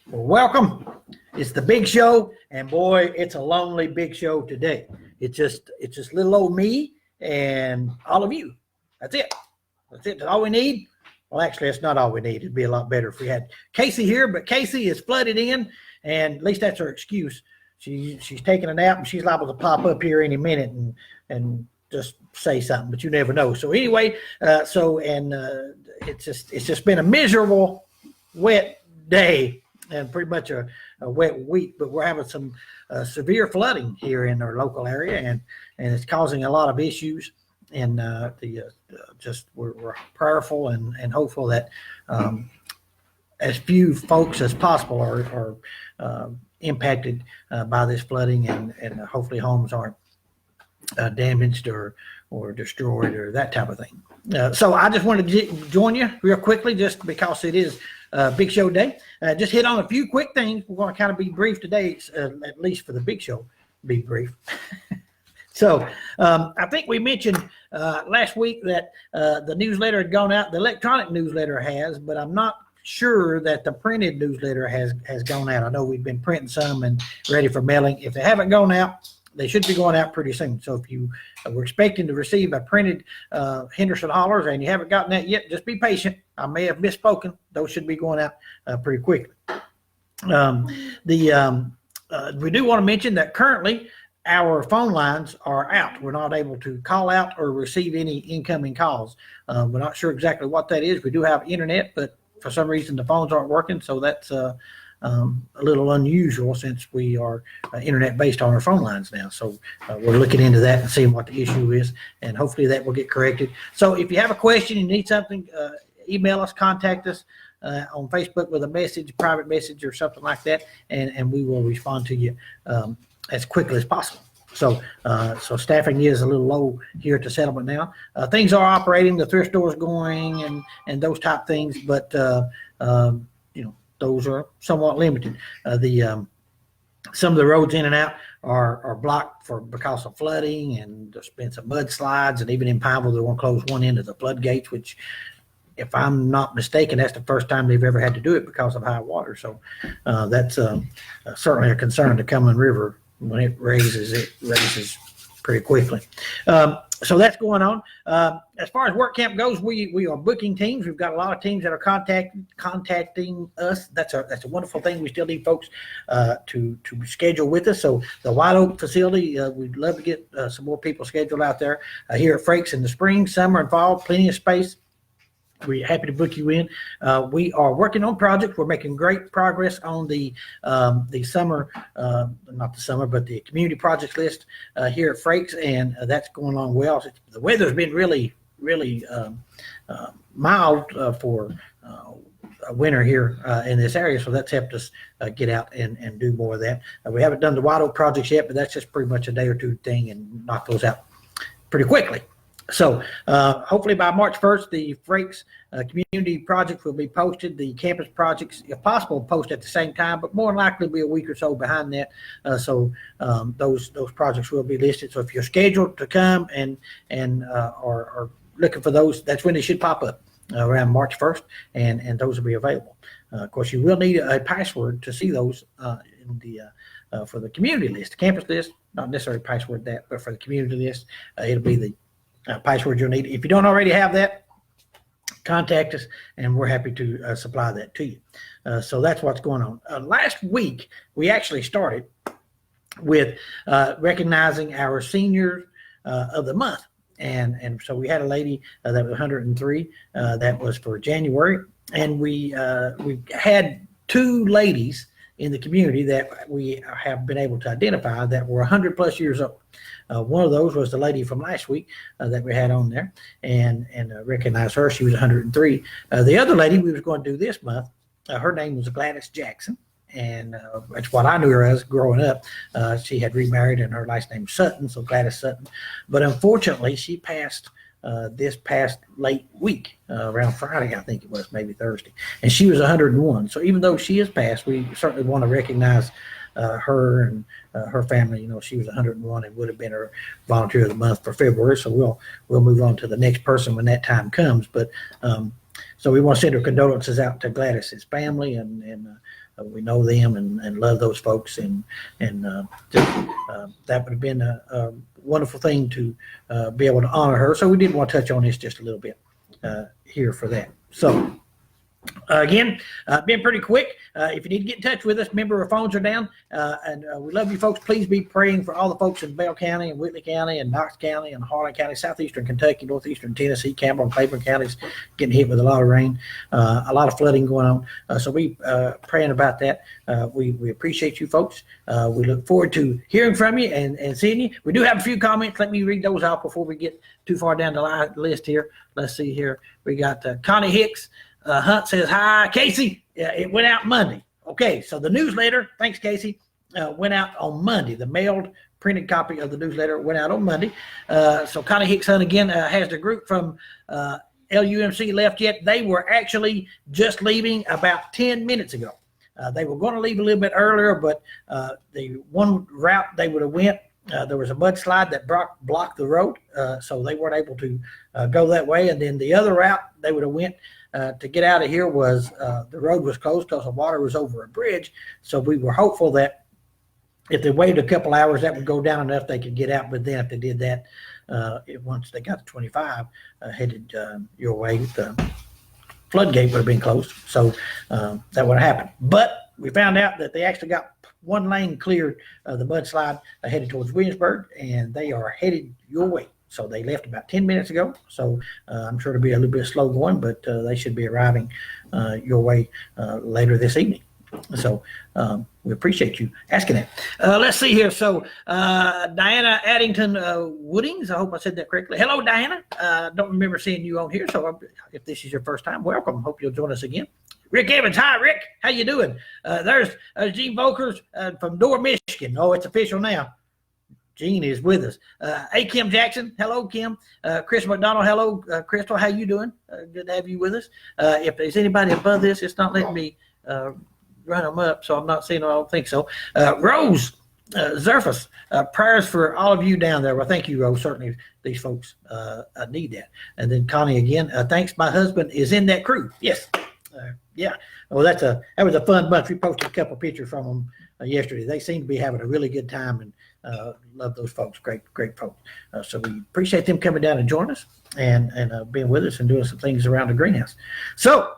Well, welcome. It's the big show, and boy, it's a lonely big show today. It's just little old me and all of you. That's it. That's all we need. Well, actually, it's not all we need. It'd be a lot better if we had Casey here, but Casey is flooded in, and at least that's her excuse. She's taking a nap, and she's liable to pop up here any minute and just say something, but you never know. So anyway, it's just been a miserable, wet day and pretty much a wet week, but we're having some severe flooding here in our local area, and it's causing a lot of issues. And we're prayerful and hopeful that as few folks as possible are impacted by this flooding, and hopefully homes aren't damaged or destroyed or that type of thing. So I just wanted to join you real quickly, just because it is Big Show Day. Just hit on a few quick things. We're going to kind of be brief today, at least for the Big Show, be brief. So I think we mentioned last week that the newsletter had gone out. The electronic newsletter has, but I'm not sure that the printed newsletter has gone out. I know we've been printing some and ready for mailing. If they haven't gone out, they should be going out pretty soon. So if you were expecting to receive a printed Henderson Hollers and you haven't gotten that yet, just be patient. I may have misspoken. Those should be going out pretty quickly. We do want to mention that currently our phone lines are out. We're not able to call out or receive any incoming calls. We're not sure exactly what that is. We do have internet, but for some reason the phones aren't working. So that's a little unusual, since we are internet based on our phone lines now. So we're looking into that and seeing what the issue is, and hopefully that will get corrected. So if you have a question, you need something, email us, contact us on Facebook with a message, private message or something like that, and we will respond to you as quickly as possible. So staffing is a little low here at the settlement now. Things are operating, the thrift store is going and those type things, but those are somewhat limited. Some of the roads in and out are blocked because of flooding, and there's been some mudslides, and even in Pineville they want to close one end of the floodgates, which, if I'm not mistaken, that's the first time they've ever had to do it because of high water. So that's certainly a concern. The Cumberland River, when it raises pretty quickly. So that's going on. As far as work camp goes, we are booking teams. We've got a lot of teams that are contacting us. That's a wonderful thing. We still need folks to schedule with us. So the White Oak facility, we'd love to get some more people scheduled out there. Here at Frakes in the spring, summer, and fall, plenty of space. We're happy to book you in. We are working on projects. We're making great progress on the summer, not the summer, but the community projects list here at Frakes, and that's going along well. The weather's been really mild for winter here in this area, so that's helped us get out and do more of that. We haven't done the White Oak projects yet, but that's just pretty much a day or two thing, and knock those out pretty quickly. So hopefully by March 1st, the Frakes community projects will be posted. The campus projects, if possible, post at the same time, but more than likely be a week or so behind that. So those projects will be listed. So if you're scheduled to come and are looking for those, that's when they should pop up around March 1st, and those will be available. Of course, you will need a password to see those in the for the community list, the campus list. Not necessarily password that, but for the community list, it'll be the password you'll need. If you don't already have that, contact us, and we're happy to supply that to you. So that's what's going on. Last week, we actually started with recognizing our seniors of the month. And so we had a lady that was 103. That was for January. And we had two ladies in the community that we have been able to identify that were 100 plus years old. One of those was the lady from last week that we had on there, and recognized her. She was 103. The other lady we was going to do this month, her name was Gladys Jackson, and that's what I knew her as growing up. She had remarried, and her last name was Sutton, so Gladys Sutton. But unfortunately, she passed this past late week, around Friday, I think it was, maybe Thursday, and she was 101. So even though she is passed, we certainly want to recognize her and her family. You know, she was 101 and would have been our volunteer of the month for February. So we'll move on to the next person when that time comes. But so we want to send our condolences out to Gladys's family and we know them and love those folks, and that would have been a wonderful thing to be able to honor her. So we did want to touch on this just a little bit here for that. So again, been pretty quick. If you need to get in touch with us, remember our phones are down, and we love you folks. Please be praying for all the folks in Bell County and Whitley County and Knox County and Harlan County, southeastern Kentucky, northeastern Tennessee, Campbell and Claiborne counties getting hit with a lot of rain, a lot of flooding going on. So we praying about that. We appreciate you folks. We look forward to hearing from you and seeing you. We do have a few comments. Let me read those out before we get too far down the list here. Let's see here. We got Connie Hicks. Hunt says, hi, Casey. It went out Monday. Okay, so the newsletter, thanks, Casey, went out on Monday. The mailed printed copy of the newsletter went out on Monday. So Connie Hicks Hunt, again, has the group from LUMC left yet. They were actually just leaving about 10 minutes ago. They were going to leave a little bit earlier, but the one route they would have went, there was a mudslide that blocked the road, so they weren't able to go that way. And then the other route they would have went to get out of here was the road was closed because the water was over a bridge. So we were hopeful that if they waited a couple hours, that would go down enough they could get out. But then if they did that, once they got to 25, headed your way, the floodgate would have been closed. So that would have happened. But we found out that they actually got one lane cleared, the mudslide headed towards Williamsburg, and they are headed your way. So they left about 10 minutes ago. So I'm sure it'll be a little bit slow going, but they should be arriving your way later this evening. So we appreciate you asking that. Let's see here. So Diana Addington Woodings, I hope I said that correctly. Hello, Diana. Don't remember seeing you on here. So if this is your first time, welcome. Hope you'll join us again. Rick Evans, hi, Rick. How you doing? There's Gene Volkers from Door, Michigan. Oh, it's official now. Gene is with us. Hey, Kim Jackson. Hello, Kim. Chris McDonald. Hello, Crystal. How you doing? Good to have you with us. If there's anybody above this, it's not letting me run them up, so I'm not seeing them. I don't think so. Rose Zerfus, prayers for all of you down there. Well, thank you, Rose. Certainly these folks need that. And then Connie again. Thanks. My husband is in that crew. Yes. Yeah. Well, that was a fun bunch. We posted a couple pictures from them yesterday. They seem to be having a really good time, and love those folks. Great folks. So we appreciate them coming down and joining us and being with us and doing some things around the greenhouse. So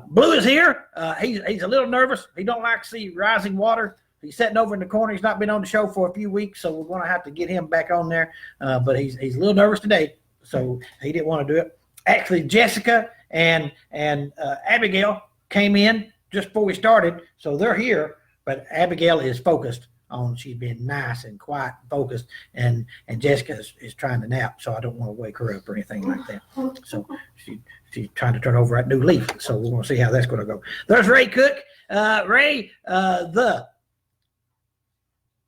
Blue is here. He's a little nervous. He don't like to see rising water. He's sitting over in the corner. He's not been on the show for a few weeks, so we're going to have to get him back on there. But he's a little nervous today, so he didn't want to do it. Actually, Jessica and Abigail came in just before we started, so they're here. But Abigail is focused on, she's been nice and quiet and focused, and Jessica is trying to nap, so I don't want to wake her up or anything like that. So she's trying to turn over that new leaf, so we're going to see how that's going to go. There's Ray Cook. Ray,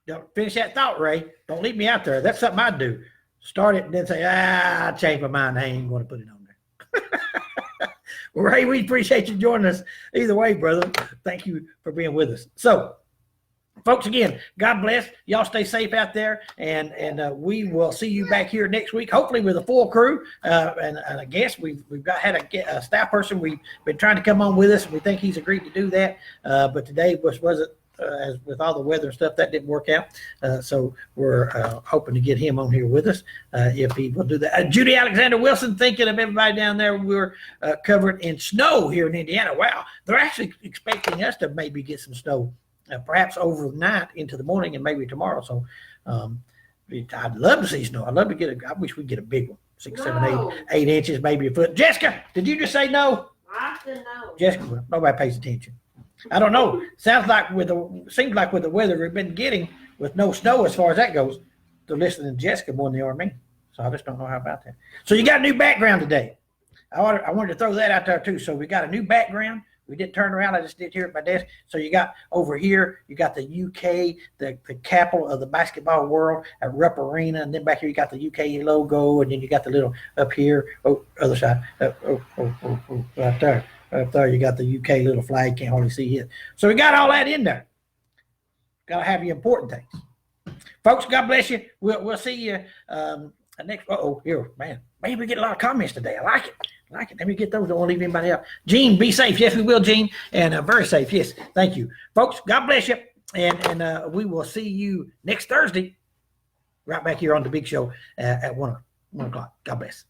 don't finish that thought, Ray. Don't leave me out there. That's something I'd do. Start it and then say, I changed my mind. I ain't going to put it on there. Well, Ray, we appreciate you joining us either way, brother. Thank you for being with us. So, folks, again, God bless. Y'all stay safe out there, and we will see you back here next week, hopefully with a full crew. And I guess we've had a staff person. We've been trying to come on with us, and we think he's agreed to do that. But today wasn't as with all the weather and stuff, that didn't work out. So we're hoping to get him on here with us if he will do that. Judy Alexander Wilson, thinking of everybody down there. We're covered in snow here in Indiana. Wow, they're actually expecting us to maybe get some snow. Perhaps overnight into the morning and maybe tomorrow. So I'd love to see snow. I'd love to get I wish we'd get a big one. 6, 7, 8 inches, maybe a foot. Jessica, did you just say no? I said no. Jessica, well, nobody pays attention. I don't know. Seems like with the weather we've been getting with no snow as far as that goes, they're listening to Jessica more than they are me. So I just don't know how about that. So you got a new background today. I wanted to throw that out there too. So we got a new background. We didn't turn around. I just did here at my desk. So you got over here, you got the UK, the capital of the basketball world at Rupp Arena. And then back here, you got the UK logo. And then you got the little up here, other side. Right there. Up there, you got the UK little flag. Can't hardly see it. So we got all that in there. Got to have the important things. Folks, God bless you. We'll see you next. Here, man. Maybe we get a lot of comments today. I like it. Like it. Let me get those. Don't want to leave anybody out. Gene, be safe. Yes, we will, Gene. And very safe. Yes. Thank you. Folks, God bless you. And we will see you next Thursday right back here on the Big Show at 1 o'clock. God bless.